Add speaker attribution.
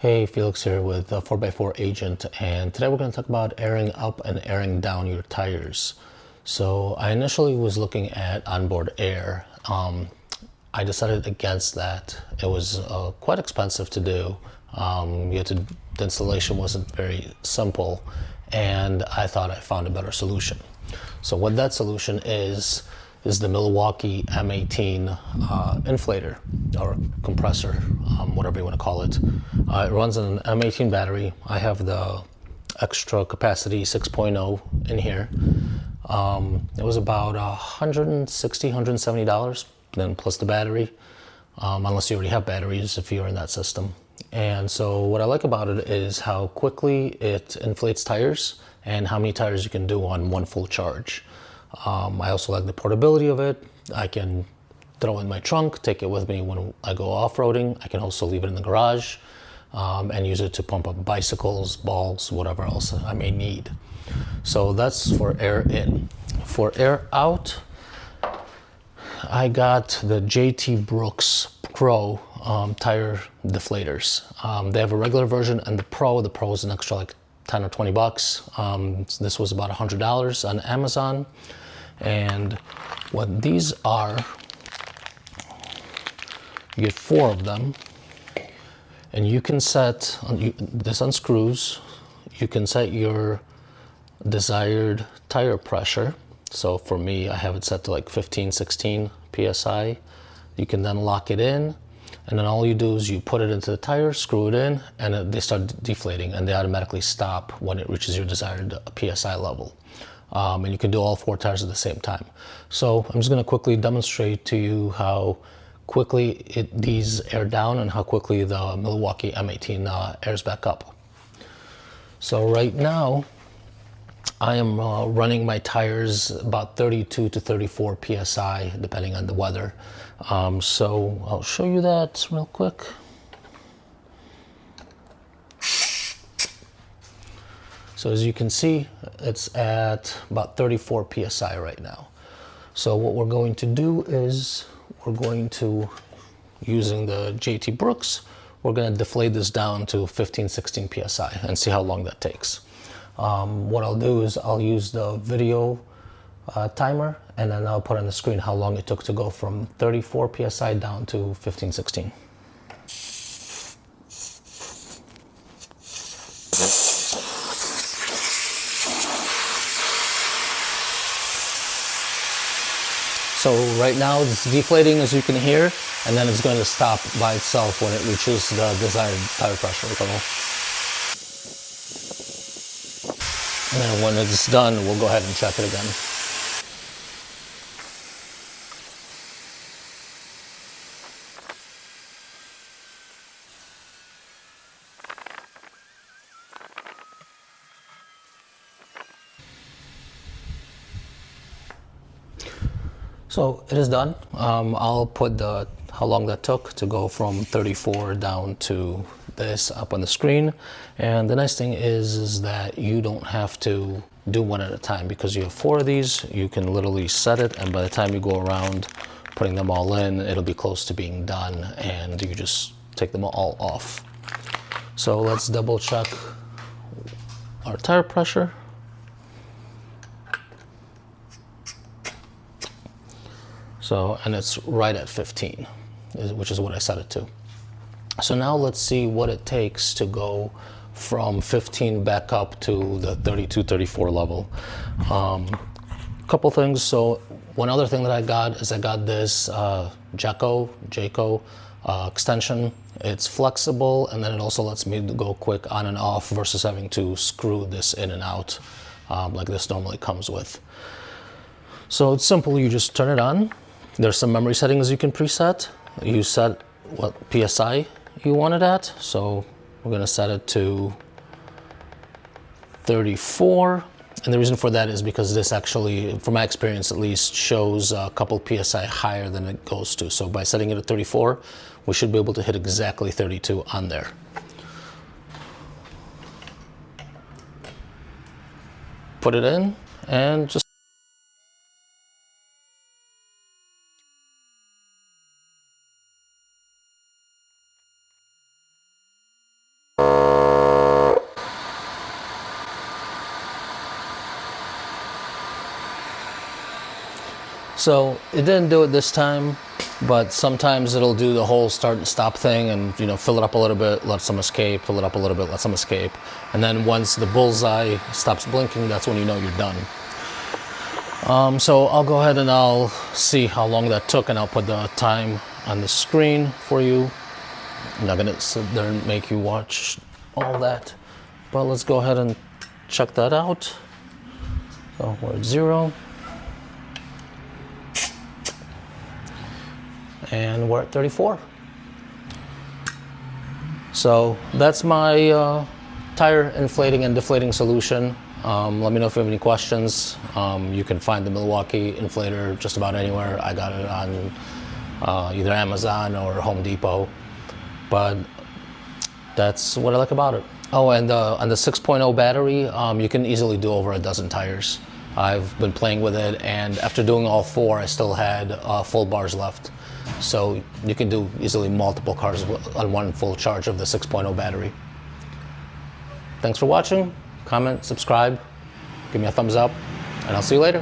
Speaker 1: Hey, Felix here with 4x4 Agent, and today we're going to talk about airing up and airing down your tires. So I initially was looking at onboard air. I decided against that. It was quite expensive to do. The installation wasn't very simple, and I thought I found a better solution. So what that solution is the Milwaukee M18 inflator or compressor, whatever you want to call it. It runs on an M18 battery. I have the extra capacity 6.0 in here. It was about $160, $170, then plus the battery, unless you already have batteries if you're in that system. And so what I like about it is how quickly it inflates tires and how many tires you can do on one full charge. I also like the portability of it. I can throw it in my trunk, take it with me when I go off-roading. I can also leave it in the garage and use it to pump up bicycles, balls, whatever else I may need. So that's for air in. For air out, I got the JT Brooks Pro tire deflators. They have a regular version and the Pro. The Pro is an extra like 10 or 20 bucks. This was about $100 on Amazon. And what these are, you get 4 of them, and you can set, this unscrews, you can set your desired tire pressure. So for me, I have it set to like 15, 16 PSI. You can then lock it in, and then all you do is you put it into the tire, screw it in, and they start deflating, and they automatically stop when it reaches your desired PSI level. And you can do all 4 tires at the same time. So I'm just going to quickly demonstrate to you how quickly these air down and how quickly the Milwaukee M18 airs back up. So right now I am running my tires about 32 to 34 PSI depending on the weather. So I'll show you that real quick. So as you can see, it's at about 34 PSI right now. So what we're going to do is we're going to, using the JT Brooks, we're going to deflate this down to 15, 16 PSI and see how long that takes. What I'll do is I'll use the video timer, and then I'll put on the screen how long it took to go from 34 PSI down to 15, 16. So right now it's deflating, as you can hear, and then it's going to stop by itself when it reaches the desired tire pressure level. And then when it's done, we'll go ahead and check it again. So it is done. I'll put how long that took to go from 34 down to this up on the screen. And the nice thing is that you don't have to do one at a time, because you have 4 of these. You can literally set it, and by the time you go around putting them all in, it'll be close to being done, and you just take them all off. So let's double check our tire pressure. So, and it's right at 15, which is what I set it to. So now let's see what it takes to go from 15 back up to the 32, 34 level. Couple things. So one other thing that I got is I got this Jayco extension. It's flexible, and then it also lets me go quick on and off versus having to screw this in and out like this normally comes with. So it's simple. You just turn it on. There's some memory settings you can preset. You set what PSI you want it at. So we're going to set it to 34. And the reason for that is because this actually, from my experience at least, shows a couple PSI higher than it goes to. So by setting it at 34, we should be able to hit exactly 32 on there. Put it in and just So it didn't do it this time, but sometimes it'll do the whole start and stop thing and, you know, fill it up a little bit, let some escape, fill it up a little bit, let some escape. And then once the bullseye stops blinking, that's when you know you're done. So I'll go ahead and I'll see how long that took, and I'll put the time on the screen for you. I'm not gonna sit there and make you watch all that, but let's go ahead and check that out. So we're at 0. And we're at 34. So that's my tire inflating and deflating solution. Let me know if you have any questions. You can find the Milwaukee inflator just about anywhere. I got it on either Amazon or Home Depot. But that's what I like about it. Oh, and on the 6.0 battery, you can easily do over a dozen tires. I've been playing with it, and after doing all 4, I still had full bars left. So you can do easily multiple cars on one full charge of the 6.0 battery. Thanks for watching. Comment, subscribe, give me a thumbs up, and I'll see you later.